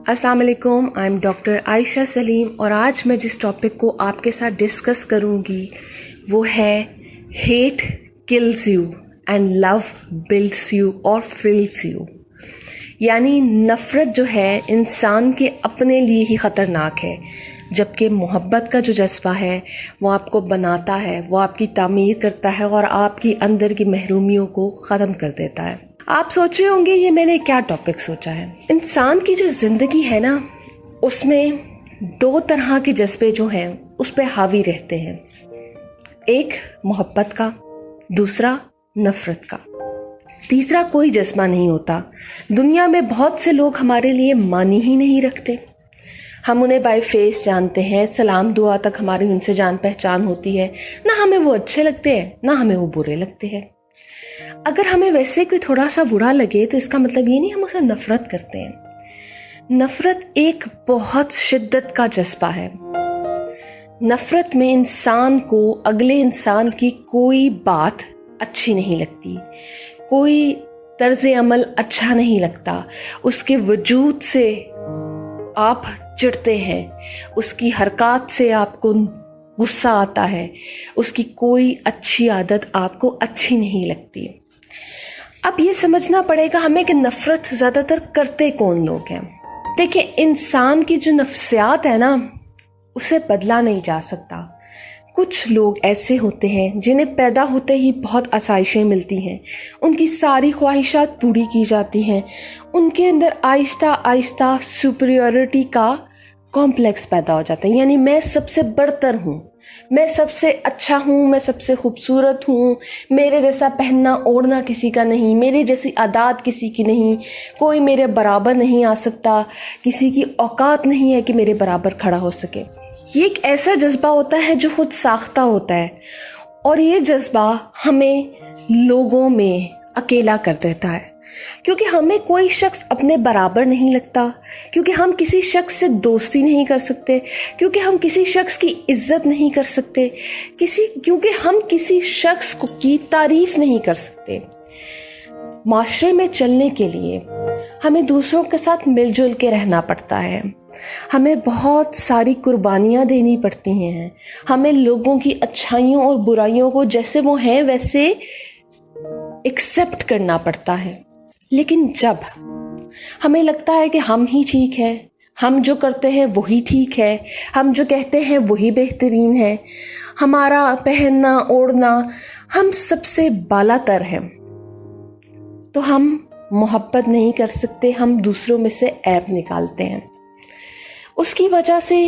अस्सलाम वालेकुम, I am doctor Ayesha Salim और आज मैं जिस टॉपिक को आपके साथ डिस्कस करूँगी वो है hate kills you and love builds you और फिल्स यू। यानी नफ़रत जो है इंसान के अपने लिए ही ख़तरनाक है, जबकि मोहब्बत का जो जज्बा है वो आपको बनाता है, वो आपकी तामीर करता है और आपकी अंदर की महरूमियों को ख़त्म कर देता है। आप सोच रहे होंगे ये मैंने क्या टॉपिक सोचा है। इंसान की जो ज़िंदगी है ना, उसमें दो तरह के जज्बे जो हैं उस पर हावी रहते हैं, एक मोहब्बत का, दूसरा नफ़रत का। तीसरा कोई जज्बा नहीं होता। दुनिया में बहुत से लोग हमारे लिए मानी ही नहीं रखते। हम उन्हें बाय फेस जानते हैं, सलाम दुआ तक हमारी उनसे जान पहचान होती है। ना हमें वो अच्छे लगते हैं ना हमें वो बुरे लगते हैं। अगर हमें वैसे कोई थोड़ा सा बुरा लगे तो इसका मतलब ये नहीं हम उसे नफ़रत करते हैं। नफ़रत एक बहुत शिद्दत का जज्बा है। नफ़रत में इंसान को अगले इंसान की कोई बात अच्छी नहीं लगती, कोई तर्ज़ अमल अच्छा नहीं लगता, उसके वजूद से आप चिढ़ते हैं, उसकी हरकत से आपको गुस्सा आता है, उसकी कोई अच्छी आदत आपको अच्छी नहीं लगती। अब ये समझना पड़ेगा हमें कि नफ़रत ज़्यादातर करते कौन लोग हैं। देखिए, इंसान की जो नफ्सियात है ना, उसे बदला नहीं जा सकता। कुछ लोग ऐसे होते हैं जिन्हें पैदा होते ही बहुत आसाइशें मिलती हैं, उनकी सारी ख्वाहिशात पूरी की जाती हैं, उनके अंदर आहिस्ता आहिस्ता सुपीरियरिटी का कॉम्प्लेक्स पैदा हो जाता है। यानी मैं सबसे बढ़तर हूँ, मैं सबसे अच्छा हूँ, मैं सबसे खूबसूरत हूँ, मेरे जैसा पहनना ओढ़ना किसी का नहीं, मेरी जैसी आदत किसी की नहीं, कोई मेरे बराबर नहीं आ सकता, किसी की औकात नहीं है कि मेरे बराबर खड़ा हो सके। ये एक ऐसा जज्बा होता है जो खुद साख्ता होता है और ये जज्बा हमें लोगों में अकेला कर देता है, क्योंकि हमें कोई शख्स अपने बराबर नहीं लगता, क्योंकि हम किसी शख्स से दोस्ती नहीं कर सकते, क्योंकि हम किसी शख्स की इज्जत नहीं कर सकते, क्योंकि हम किसी शख्स की तारीफ नहीं कर सकते। माशरे में चलने के लिए हमें दूसरों के साथ मिलजुल के रहना पड़ता है, हमें बहुत सारी कुर्बानियाँ देनी पड़ती हैं, हमें लोगों की अच्छाइयों और बुराइयों को जैसे वो हैं वैसे एक्सेप्ट करना पड़ता है। लेकिन जब हमें लगता है कि हम ही ठीक हैं, हम जो करते हैं वही ठीक है, हम जो कहते हैं वही बेहतरीन है, हमारा पहनना ओढ़ना हम सबसे बालातर हैं, तो हम मोहब्बत नहीं कर सकते, हम दूसरों में से ऐब निकालते हैं। उसकी वजह से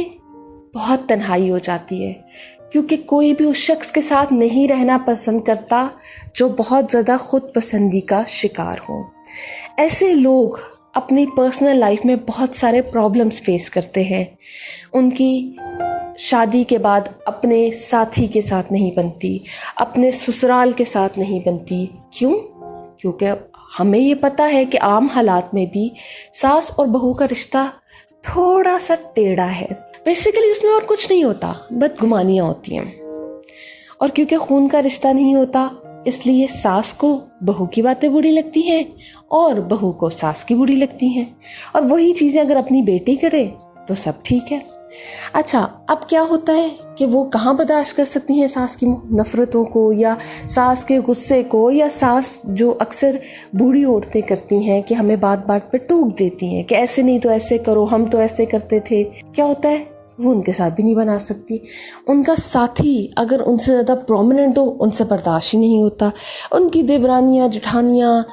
बहुत तन्हाई हो जाती है, क्योंकि कोई भी उस शख्स के साथ नहीं रहना पसंद करता जो बहुत ज़्यादा खुद पसंदी का शिकार हो। ऐसे लोग अपनी पर्सनल लाइफ में बहुत सारे प्रॉब्लम्स फेस करते हैं। उनकी शादी के बाद अपने साथी के साथ नहीं बनती, अपने ससुराल के साथ नहीं बनती। क्यों? क्योंकि हमें ये पता है कि आम हालात में भी सास और बहू का रिश्ता थोड़ा सा टेढ़ा है। बेसिकली उसमें और कुछ नहीं होता, बदगुमानियाँ होती हैं। और क्योंकि खून का रिश्ता नहीं होता, इसलिए सास को बहू की बातें बुरी लगती हैं और बहू को सास की बुरी लगती हैं। और वही चीज़ें अगर अपनी बेटी करे तो सब ठीक है। अच्छा, अब क्या होता है कि वो कहाँ बर्दाश्त कर सकती हैं सास की नफ़रतों को, या सास के गुस्से को, या सास जो अक्सर बूढ़ी औरतें करती हैं कि हमें बात बात पे टोक देती हैं कि ऐसे नहीं तो ऐसे करो, हम तो ऐसे करते थे। क्या होता है, वो उनके साथ भी नहीं बना सकती। उनका साथी अगर उनसे ज़्यादा प्रोमिनेंट हो, उनसे बर्दाश्त ही नहीं होता। उनकी देवरानियाँ जेठानियाँ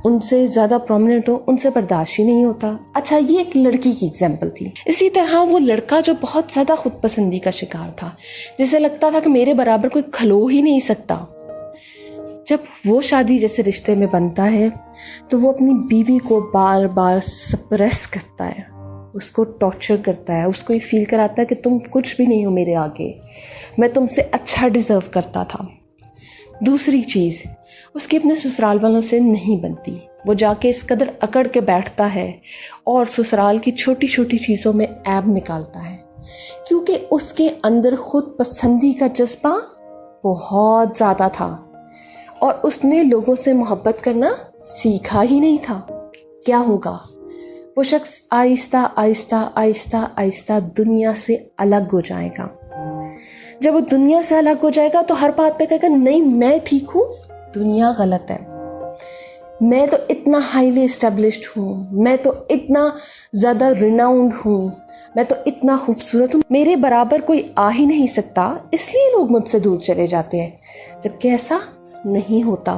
उनसे ज़्यादा प्रोमिनेंट हो, उनसे बर्दाश्त ही नहीं होता। अच्छा, ये एक लड़की की एग्जाम्पल थी। इसी तरह वो लड़का जो बहुत ज़्यादा खुद पसंदी का शिकार था, जिसे लगता था कि मेरे बराबर कोई खलो ही नहीं सकता, जब वो शादी जैसे रिश्ते में बनता है तो वो अपनी बीवी को बार बार सप्रेस करता है, उसको टॉर्चर करता है, उसको ये फील कराता है कि तुम कुछ भी नहीं हो मेरे आगे, मैं तुमसे अच्छा डिज़र्व करता था। दूसरी चीज़, उसकी अपने ससुराल वालों से नहीं बनती। वो जाके इस कदर अकड़ के बैठता है और ससुराल की छोटी छोटी चीज़ों में ऐब निकालता है, क्योंकि उसके अंदर खुद पसंदी का जज्बा बहुत ज़्यादा था और उसने लोगों से मोहब्बत करना सीखा ही नहीं था। क्या होगा, वो शख्स आहिस्ता आहिस्ता आहिस्ता आहिस्ता दुनिया से अलग हो जाएगा। जब वो दुनिया से अलग हो जाएगा तो हर बात पे कहेगा नहीं मैं ठीक हूँ, दुनिया गलत है, मैं तो इतना हाईली एस्टेब्लिश्ड हूँ, मैं तो इतना ज़्यादा रिनाउंड हूँ, मैं तो इतना खूबसूरत हूँ, मेरे बराबर कोई आ ही नहीं सकता, इसलिए लोग मुझसे दूर चले जाते हैं। जबकि ऐसा नहीं होता।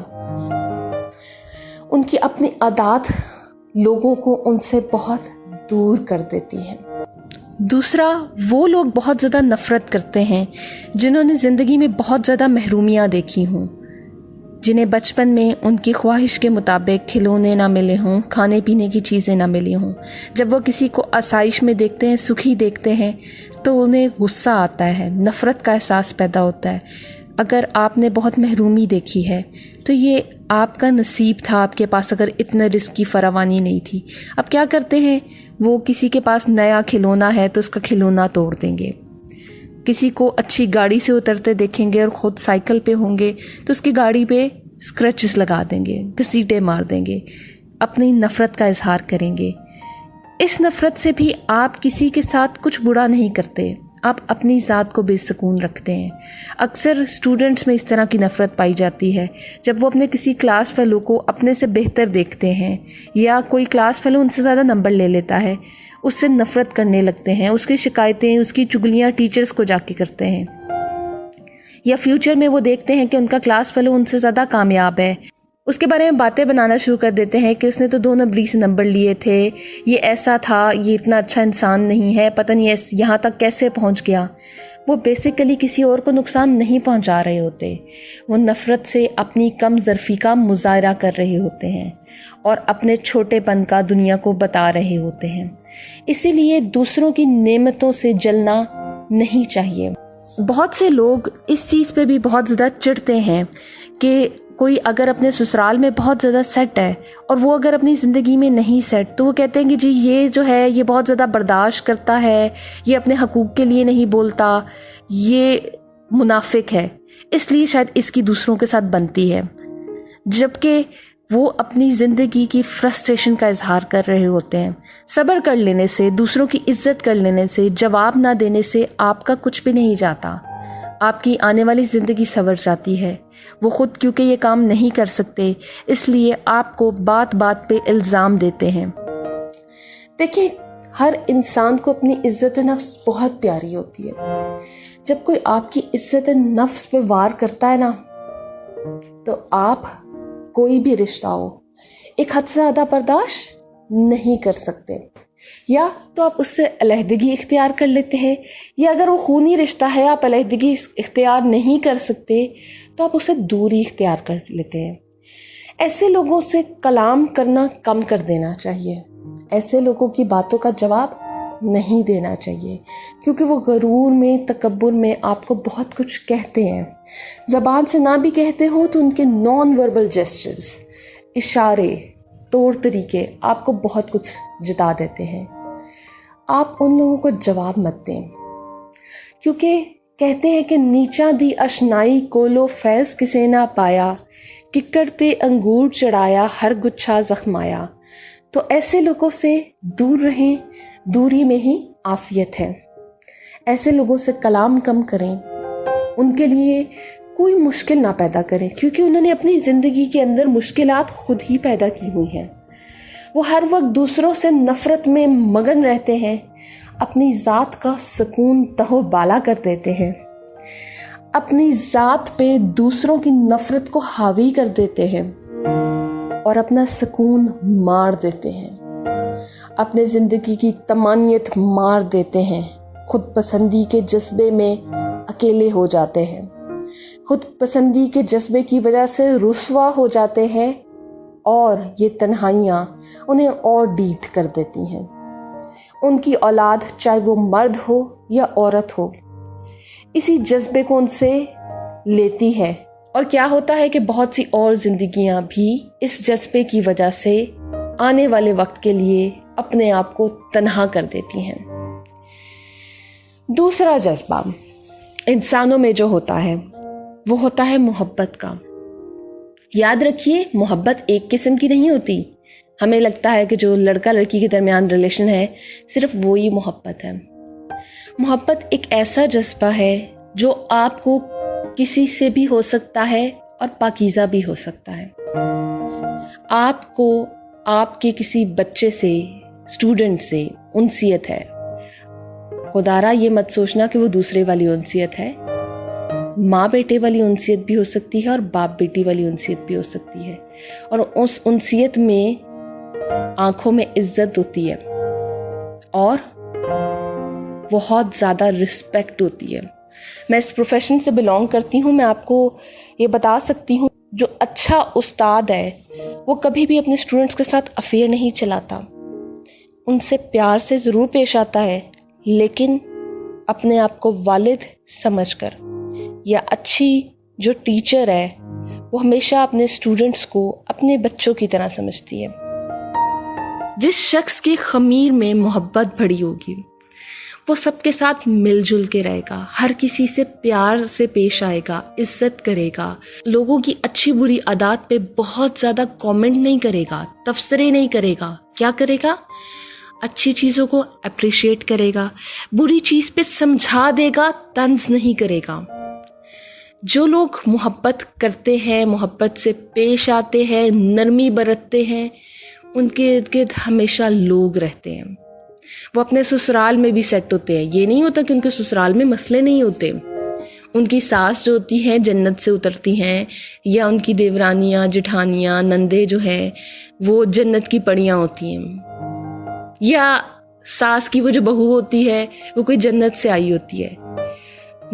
उनकी अपनी आदत लोगों को उनसे बहुत दूर कर देती है। दूसरा, वो लोग बहुत ज़्यादा नफ़रत करते हैं जिन्होंने ज़िंदगी में बहुत ज़्यादा महरूमियाँ देखी हों, जिन्हें बचपन में उनकी ख्वाहिश के मुताबिक खिलौने ना मिले हों, खाने पीने की चीज़ें ना मिली हों। जब वो किसी को आसाइश में देखते हैं, सुखी देखते हैं, तो उन्हें गुस्सा आता है, नफ़रत का एहसास पैदा होता है। अगर आपने बहुत महरूमी देखी है तो ये आपका नसीब था, आपके पास अगर इतना रिस्क की फरावानी नहीं थी। अब क्या करते हैं, वो किसी के पास नया खिलौना है तो उसका खिलौना तोड़ देंगे, किसी को अच्छी गाड़ी से उतरते देखेंगे और ख़ुद साइकिल पे होंगे तो उसकी गाड़ी पे स्क्रैचेस लगा देंगे, घसीटे मार देंगे, अपनी नफ़रत का इजहार करेंगे। इस नफ़रत से भी आप किसी के साथ कुछ बुरा नहीं करते, आप अपनी ज़ात को बेसुकून रखते हैं। अक्सर स्टूडेंट्स में इस तरह की नफ़रत पाई जाती है जब वो अपने किसी क्लास फेलो को अपने से बेहतर देखते हैं या कोई क्लास फेलो उनसे ज़्यादा नंबर ले लेता है, उससे नफ़रत करने लगते हैं, उसकी शिकायतें, उसकी चुगलियाँ टीचर्स को जाके करते हैं। या फ्यूचर में वो देखते हैं कि उनका क्लास फेलो उनसे ज़्यादा कामयाब है, उसके बारे में बातें बनाना शुरू कर देते हैं कि उसने तो 2 नंबरी से नंबर लिए थे, ये ऐसा था, ये इतना अच्छा इंसान नहीं है, पता नहीं यहाँ तक कैसे पहुँच गया। वो बेसिकली किसी और को नुकसान नहीं पहुँचा रहे होते, वो नफ़रत से अपनी कम ज़रफ़ी का मुज़ाहरा कर रहे होते हैं और अपने छोटेपन का दुनिया को बता रहे होते हैं। इसीलिए दूसरों की नेमतों से जलना नहीं चाहिए। बहुत से लोग इस चीज़ पे भी बहुत ज़्यादा चिढ़ते हैं कि कोई अगर अपने ससुराल में बहुत ज़्यादा सेट है और वो अगर अपनी ज़िंदगी में नहीं सेट, तो वो कहते हैं कि जी ये जो है ये बहुत ज़्यादा बर्दाश्त करता है, ये अपने हकूक़ के लिए नहीं बोलता, ये मुनाफिक है, इसलिए शायद इसकी दूसरों के साथ बनती है। जबकि वो अपनी ज़िंदगी की फ्रस्ट्रेशन का इजहार कर रहे होते हैं। सब्र कर लेने से, दूसरों की इज्जत कर लेने से, जवाब ना देने से आपका कुछ भी नहीं जाता। आपकी आने वाली ज़िंदगी संवर जाती है। वो ख़ुद क्योंकि ये काम नहीं कर सकते, इसलिए आपको बात बात पे इल्ज़ाम देते हैं। देखिए, हर इंसान को अपनी इज़्ज़त नफ्स बहुत प्यारी होती है। जब कोई आपकी इज़्ज़त नफ्स पे वार करता है ना, तो आप कोई भी रिश्ता हो, एक हद से ज़्यादा बर्दाश्त नहीं कर सकते। या तो आप उससे अलहदगी इख्तियार कर लेते हैं, या अगर वो खूनी रिश्ता है, आप अलहदगी इख्तियार नहीं कर सकते, तो आप उससे दूरी इख्तियार कर लेते हैं। ऐसे लोगों से कलाम करना कम कर देना चाहिए। ऐसे लोगों की बातों का जवाब नहीं देना चाहिए, क्योंकि वो गरूर में, तकब्बुर में आपको बहुत कुछ कहते हैं। ज़बान से ना भी कहते हो तो उनके नॉन वर्बल जेस्चर्स, इशारे, तौर तरीके आपको बहुत कुछ जता देते हैं। आप उन लोगों को जवाब मत दें, क्योंकि कहते हैं कि नीचा दी अशनाई कोलो फैज़ किसे ना पाया, कि करते अंगूर चढ़ाया हर गुच्छा ज़ख्माया। तो ऐसे लोगों से दूर रहें, दूरी में ही आफियत है। ऐसे लोगों से कलाम कम करें, उनके लिए कोई मुश्किल ना पैदा करें, क्योंकि उन्होंने अपनी ज़िंदगी के अंदर मुश्किलात खुद ही पैदा की हुई हैं। वो हर वक्त दूसरों से नफ़रत में मगन रहते हैं, अपनी ज़ात का सुकून तहो बाला कर देते हैं, अपनी ज़ात पे दूसरों की नफ़रत को हावी कर देते हैं और अपना सुकून मार देते हैं, अपने ज़िंदगी की तमानियत मार देते हैं, खुद पसंदी के जज्बे में अकेले हो जाते हैं, खुद पसंदी के जज्बे की वजह से रुस्वा हो जाते हैं और ये तन्हाइयाँ उन्हें और डीट कर देती हैं। उनकी औलाद, चाहे वो मर्द हो या औरत हो, इसी जज्बे को उनसे लेती है। और क्या होता है कि बहुत सी और ज़िंदगियाँ भी इस जज्बे की वजह से आने वाले वक्त के लिए अपने आप को तन्हा कर देती हैं। दूसरा जज्बा इंसानों में जो होता है वो होता है मोहब्बत का। याद रखिए, मोहब्बत एक किस्म की नहीं होती, ہمیں لگتا ہے کہ جو لڑکا لڑکی کے درمیان ریلیشن ہے صرف وہی محبت ہے. محبت ایک ایسا جذبہ ہے جو آپ کو کسی سے بھی ہو سکتا ہے اور پاکیزہ بھی ہو سکتا ہے. آپ کو آپ کے کسی بچے سے، اسٹوڈنٹ سے انسیت ہے، خدارا یہ مت سوچنا کہ وہ دوسرے والی انسیت ہے. ماں بیٹے والی انسیت بھی ہو سکتی ہے اور باپ بیٹی والی انسیت بھی ہو سکتی ہے، اور اس انسیت میں آنکھوں میں عزت ہوتی ہے اور بہت زیادہ رسپیکٹ ہوتی ہے. میں اس پروفیشن سے بلانگ کرتی ہوں. میں آپ کو یہ بتا سکتی ہوں جو اچھا استاد ہے وہ کبھی بھی اپنے اسٹوڈنٹس کے ساتھ افیئر نہیں چلاتا. ان سے پیار سے ضرور پیش آتا ہے لیکن اپنے آپ کو والد سمجھ کر. یا اچھی جو ٹیچر ہے وہ ہمیشہ اپنے اسٹوڈنٹس کو اپنے بچوں کی طرح سمجھتی ہے. جس شخص کی خمیر میں محبت بھری ہوگی وہ سب کے ساتھ مل جل کے رہے گا، ہر کسی سے پیار سے پیش آئے گا، عزت کرے گا، لوگوں کی اچھی بری عادات پہ بہت زیادہ کامنٹ نہیں کرے گا، تبصرے نہیں کرے گا. کیا کرے گا؟ اچھی چیزوں کو اپریشیٹ کرے گا، بری چیز پہ سمجھا دے گا، طنز نہیں کرے گا. جو لوگ محبت کرتے ہیں، محبت سے پیش آتے ہیں، نرمی برتتے ہیں، ان کے ارد گرد ہمیشہ لوگ رہتے ہیں. وہ اپنے سسرال میں بھی سیٹ ہوتے ہیں. یہ نہیں ہوتا کہ ان کے سسرال میں مسئلے نہیں ہوتے. ان کی ساس جو ہوتی ہیں جنت سے اترتی ہیں، یا ان کی دیورانیاں، جٹھانیاں، نندے جو ہیں وہ جنت کی پڑیاں ہوتی ہیں، یا ساس کی وہ جو بہو ہوتی ہے وہ کوئی جنت سے آئی ہوتی ہے.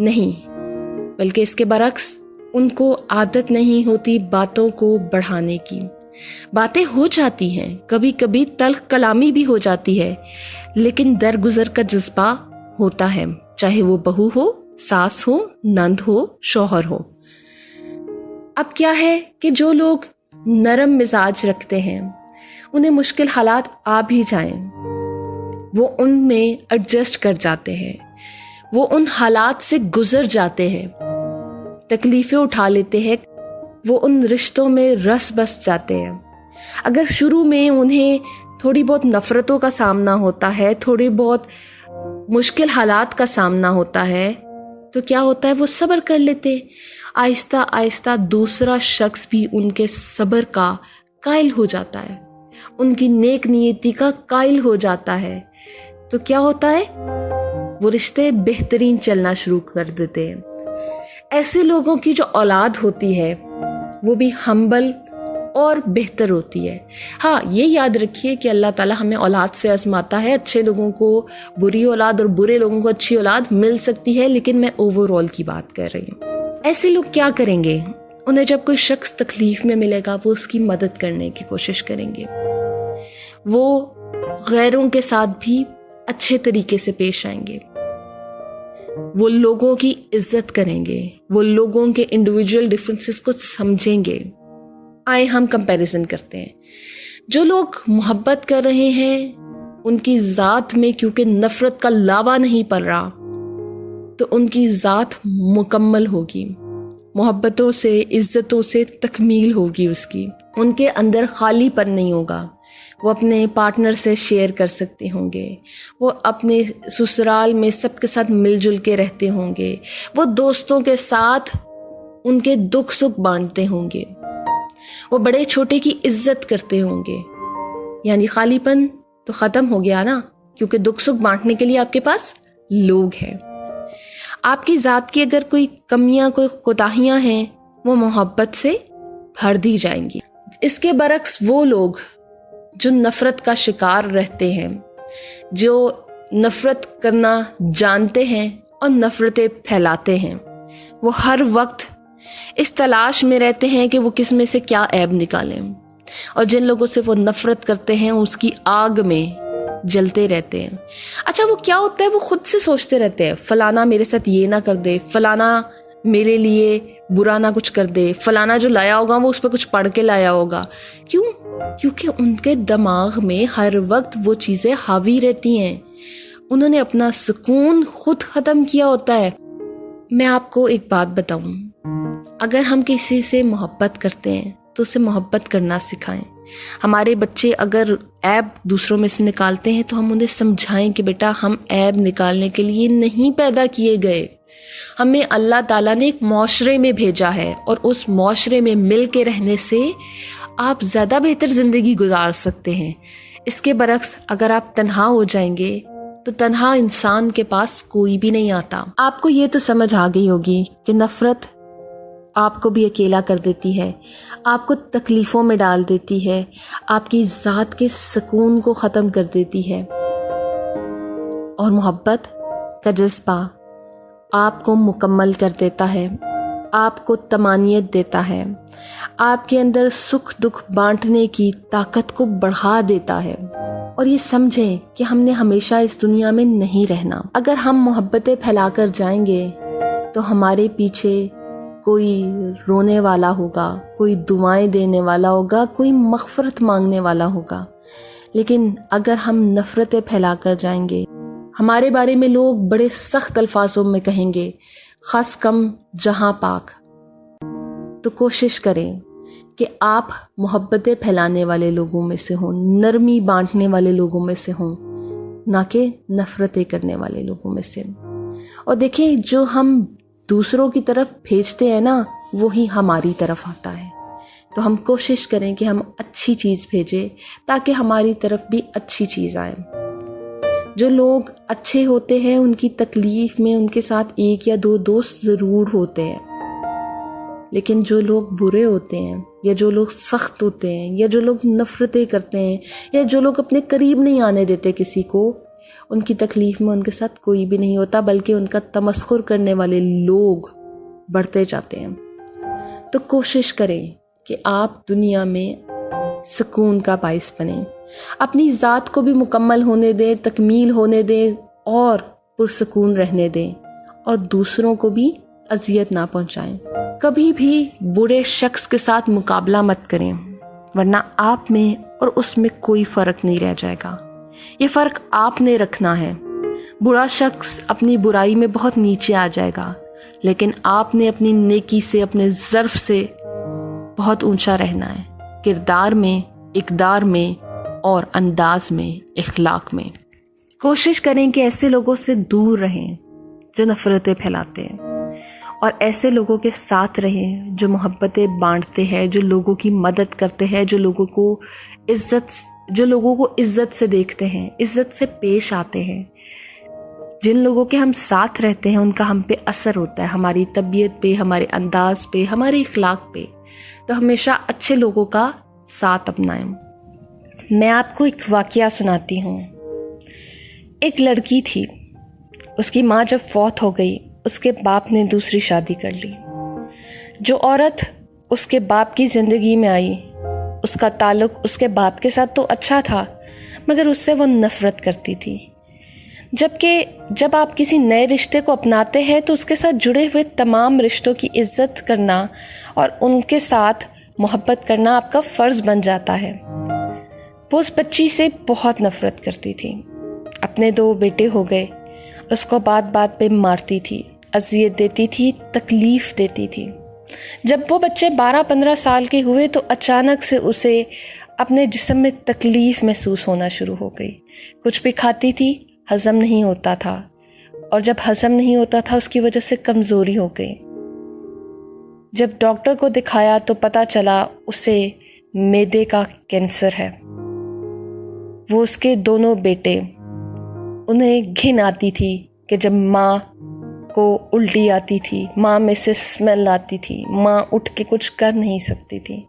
نہیں، بلکہ اس کے برعکس ان کو عادت نہیں ہوتی باتوں کو بڑھانے کی. باتیں ہو جاتی ہیں، کبھی کبھی تلخ کلامی بھی ہو جاتی ہے، لیکن درگزر کا جذبہ ہوتا ہے، چاہے وہ بہو ہو، ساس ہو، نند ہو، شوہر ہو. اب کیا ہے کہ جو لوگ نرم مزاج رکھتے ہیں انہیں مشکل حالات آ بھی جائیں وہ ان میں ایڈجسٹ کر جاتے ہیں، وہ ان حالات سے گزر جاتے ہیں، تکلیفیں اٹھا لیتے ہیں، وہ ان رشتوں میں رس بس جاتے ہیں. اگر شروع میں انہیں تھوڑی بہت نفرتوں کا سامنا ہوتا ہے، تھوڑی بہت مشکل حالات کا سامنا ہوتا ہے، تو کیا ہوتا ہے؟ وہ صبر کر لیتے. آہستہ آہستہ دوسرا شخص بھی ان کے صبر کا قائل ہو جاتا ہے، ان کی نیک نیتی کا قائل ہو جاتا ہے. تو کیا ہوتا ہے؟ وہ رشتے بہترین چلنا شروع کر دیتے ہیں. ایسے لوگوں کی جو اولاد ہوتی ہے وہ بھی ہمبل اور بہتر ہوتی ہے. ہاں، یہ یاد رکھیے کہ اللہ تعالیٰ ہمیں اولاد سے آزماتا ہے. اچھے لوگوں کو بری اولاد اور برے لوگوں کو اچھی اولاد مل سکتی ہے، لیکن میں اوور آل کی بات کر رہی ہوں. ایسے لوگ کیا کریں گے؟ انہیں جب کوئی شخص تکلیف میں ملے گا وہ اس کی مدد کرنے کی کوشش کریں گے. وہ غیروں کے ساتھ بھی اچھے طریقے سے پیش آئیں گے. وہ لوگوں کی عزت کریں گے، وہ لوگوں کے انڈیویجول ڈفرینسز کو سمجھیں گے. آئے ہم کمپیریزن کرتے ہیں. جو لوگ محبت کر رہے ہیں ان کی ذات میں کیونکہ نفرت کا لاوا نہیں پڑ رہا تو ان کی ذات مکمل ہوگی، محبتوں سے، عزتوں سے تکمیل ہوگی اس کی. ان کے اندر خالی پن نہیں ہوگا. وہ اپنے پارٹنر سے شیئر کر سکتے ہوں گے، وہ اپنے سسرال میں سب کے ساتھ مل جل کے رہتے ہوں گے، وہ دوستوں کے ساتھ ان کے دکھ سکھ بانٹتے ہوں گے، وہ بڑے چھوٹے کی عزت کرتے ہوں گے. یعنی خالی پن تو ختم ہو گیا نا، کیونکہ دکھ سکھ بانٹنے کے لیے آپ کے پاس لوگ ہیں. آپ کی ذات کی اگر کوئی کمیاں، کوئی کوتاہیاں ہیں، وہ محبت سے بھر دی جائیں گی. اس کے برعکس وہ لوگ جو نفرت کا شکار رہتے ہیں، جو نفرت کرنا جانتے ہیں اور نفرتیں پھیلاتے ہیں، وہ ہر وقت اس تلاش میں رہتے ہیں کہ وہ کس میں سے کیا عیب نکالیں، اور جن لوگوں سے وہ نفرت کرتے ہیں اس کی آگ میں جلتے رہتے ہیں. اچھا، وہ کیا ہوتا ہے؟ وہ خود سے سوچتے رہتے ہیں فلانا میرے ساتھ یہ نہ کر دے، فلانا میرے لیے برا نہ کچھ کر دے، فلانا جو لایا ہوگا وہ اس پہ کچھ پڑھ کے لایا ہوگا. کیوں؟ کیونکہ ان کے دماغ میں ہر وقت وہ چیزیں حاوی رہتی ہیں. انہوں نے اپنا سکون خود ختم کیا ہوتا ہے. میں آپ کو ایک بات بتاؤں، اگر ہم کسی سے محبت کرتے ہیں تو اسے محبت کرنا سکھائیں. ہمارے بچے اگر عیب دوسروں میں سے نکالتے ہیں تو ہم انہیں سمجھائیں کہ بیٹا ہم عیب نکالنے کے لیے نہیں پیدا کیے گئے، ہمیں اللہ تعالیٰ نے ایک معاشرے میں بھیجا ہے، اور اس معاشرے میں مل کے رہنے سے آپ زیادہ بہتر زندگی گزار سکتے ہیں۔ اس کے برعکس اگر آپ تنہا ہو جائیں گے تو تنہا انسان کے پاس کوئی بھی نہیں آتا۔ آپ کو یہ تو سمجھ آ گئی ہوگی کہ نفرت آپ کو بھی اکیلا کر دیتی ہے، آپ کو تکلیفوں میں ڈال دیتی ہے، آپ کی ذات کے سکون کو ختم کر دیتی ہے، اور محبت کا جذبہ آپ کو مکمل کر دیتا ہے، آپ کو طمانینت دیتا ہے، آپ کے اندر سکھ دکھ بانٹنے کی طاقت کو بڑھا دیتا ہے۔ اور یہ سمجھیں کہ ہم نے ہمیشہ اس دنیا میں نہیں رہنا۔ اگر ہم محبتیں پھیلا کر جائیں گے تو ہمارے پیچھے کوئی رونے والا ہوگا، کوئی دعائیں دینے والا ہوگا، کوئی مغفرت مانگنے والا ہوگا۔ لیکن اگر ہم نفرتیں پھیلا کر جائیں گے، ہمارے بارے میں لوگ بڑے سخت الفاظوں میں کہیں گے، خس کم جہاں پاک۔ تو کوشش کریں کہ آپ محبتیں پھیلانے والے لوگوں میں سے ہوں، نرمی بانٹنے والے لوگوں میں سے ہوں، نہ کہ نفرتیں کرنے والے لوگوں میں سے۔ اور دیکھیں، جو ہم دوسروں کی طرف بھیجتے ہیں نا، وہی ہماری طرف آتا ہے۔ تو ہم کوشش کریں کہ ہم اچھی چیز بھیجیں تاکہ ہماری طرف بھی اچھی چیز آئے۔ جو لوگ اچھے ہوتے ہیں ان کی تکلیف میں ان کے ساتھ ایک یا دو دوست ضرور ہوتے ہیں، لیکن جو لوگ برے ہوتے ہیں، یا جو لوگ سخت ہوتے ہیں، یا جو لوگ نفرتیں کرتے ہیں، یا جو لوگ اپنے قریب نہیں آنے دیتے کسی کو، ان کی تکلیف میں ان کے ساتھ کوئی بھی نہیں ہوتا، بلکہ ان کا تمسخر کرنے والے لوگ بڑھتے جاتے ہیں۔ تو کوشش کریں کہ آپ دنیا میں سکون کا باعث بنیں، اپنی ذات کو بھی مکمل ہونے دیں، تکمیل ہونے دیں، اور پرسکون رہنے دیں، اور دوسروں کو بھی اذیت نہ پہنچائیں۔ کبھی بھی برے شخص کے ساتھ مقابلہ مت کریں، ورنہ آپ میں اور اس میں کوئی فرق نہیں رہ جائے گا۔ یہ فرق آپ نے رکھنا ہے۔ برا شخص اپنی برائی میں بہت نیچے آ جائے گا، لیکن آپ نے اپنی نیکی سے، اپنے ظرف سے بہت اونچا رہنا ہے، کردار میں، اقدار میں، اور انداز میں، اخلاق میں۔ کوشش کریں کہ ایسے لوگوں سے دور رہیں جو نفرتیں پھیلاتے ہیں، اور ایسے لوگوں کے ساتھ رہیں جو محبتیں بانٹتے ہیں، جو لوگوں کی مدد کرتے ہیں، جو لوگوں کو عزت سے دیکھتے ہیں، عزت سے پیش آتے ہیں۔ جن لوگوں کے ہم ساتھ رہتے ہیں ان کا ہم پہ اثر ہوتا ہے، ہماری طبیعت پہ، ہمارے انداز پہ، ہمارے اخلاق پہ۔ تو ہمیشہ اچھے لوگوں کا ساتھ اپنائیں۔ میں آپ کو ایک واقعہ سناتی ہوں۔ ایک لڑکی تھی، اس کی ماں جب فوت ہو گئی، اس کے باپ نے دوسری شادی کر لی۔ جو عورت اس کے باپ کی زندگی میں آئی، اس کا تعلق اس کے باپ کے ساتھ تو اچھا تھا، مگر اس سے وہ نفرت کرتی تھی۔ جبکہ جب آپ کسی نئے رشتے کو اپناتے ہیں تو اس کے ساتھ جڑے ہوئے تمام رشتوں کی عزت کرنا اور ان کے ساتھ محبت کرنا آپ کا فرض بن جاتا ہے۔ وہ اس بچی سے بہت نفرت کرتی تھی۔ اپنے 2 بیٹے ہو گئے، اس کو بات بات پہ مارتی تھی، اذیت دیتی تھی، تکلیف دیتی تھی۔ جب وہ بچے 12-15 سال کے ہوئے تو اچانک سے اسے اپنے جسم میں تکلیف محسوس ہونا شروع ہو گئی۔ کچھ بھی کھاتی تھی، ہضم نہیں ہوتا تھا، اور جب ہضم نہیں ہوتا تھا اس کی وجہ سے کمزوری ہو گئی۔ جب ڈاکٹر کو دکھایا تو پتہ چلا اسے معدے کا کینسر ہے۔ وہ اس کے دونوں بیٹے، انہیں گھن آتی تھی کہ جب ماں کو الٹی آتی تھی، ماں میں سے اسمیل آتی تھی، ماں اٹھ کے کچھ کر نہیں سکتی تھی۔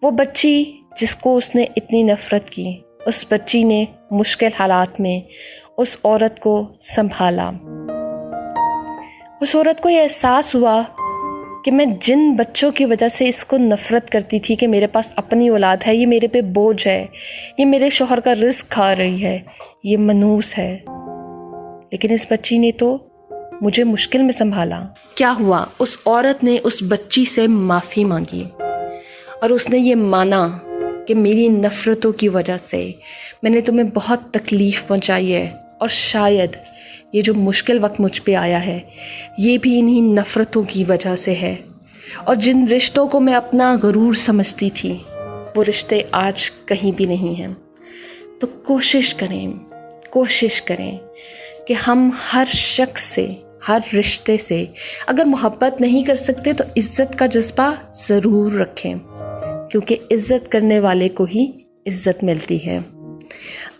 وہ بچی جس کو اس نے اتنی نفرت کی، اس بچی نے مشکل حالات میں اس عورت کو سنبھالا۔ اس عورت کو یہ احساس ہوا کہ میں جن بچوں کی وجہ سے اس کو نفرت کرتی تھی کہ میرے پاس اپنی اولاد ہے، یہ میرے پہ بوجھ ہے، یہ میرے شوہر کا رزق کھا رہی ہے، یہ منحوس ہے، لیکن اس بچی نے تو مجھے مشکل میں سنبھالا۔ کیا ہوا؟ اس عورت نے اس بچی سے معافی مانگی، اور اس نے یہ مانا کہ میری نفرتوں کی وجہ سے میں نے تمہیں بہت تکلیف پہنچائی ہے، اور شاید یہ جو مشکل وقت مجھ پہ آیا ہے یہ بھی انہی نفرتوں کی وجہ سے ہے۔ اور جن رشتوں کو میں اپنا غرور سمجھتی تھی वो रिश्ते आज कहीं भी नहीं हैं। तो कोशिश करें कि हम हर शख्स से, हर रिश्ते से अगर मोहब्बत नहीं कर सकते तो इज़्ज़त का जज्बा ज़रूर रखें, क्योंकि इज़्ज़त करने वाले को ही इज़्ज़त मिलती है।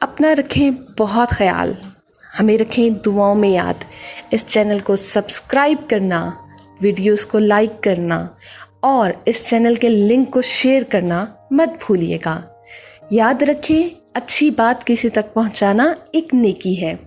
अपना रखें बहुत ख्याल, हमें रखें दुआओं में याद। इस चैनल को सब्सक्राइब करना, वीडियोस को लाइक करना और इस चैनल के लिंक को शेयर करना मत भूलिएगा। याद रखें, अच्छी बात किसी तक पहुंचाना एक नेकी है।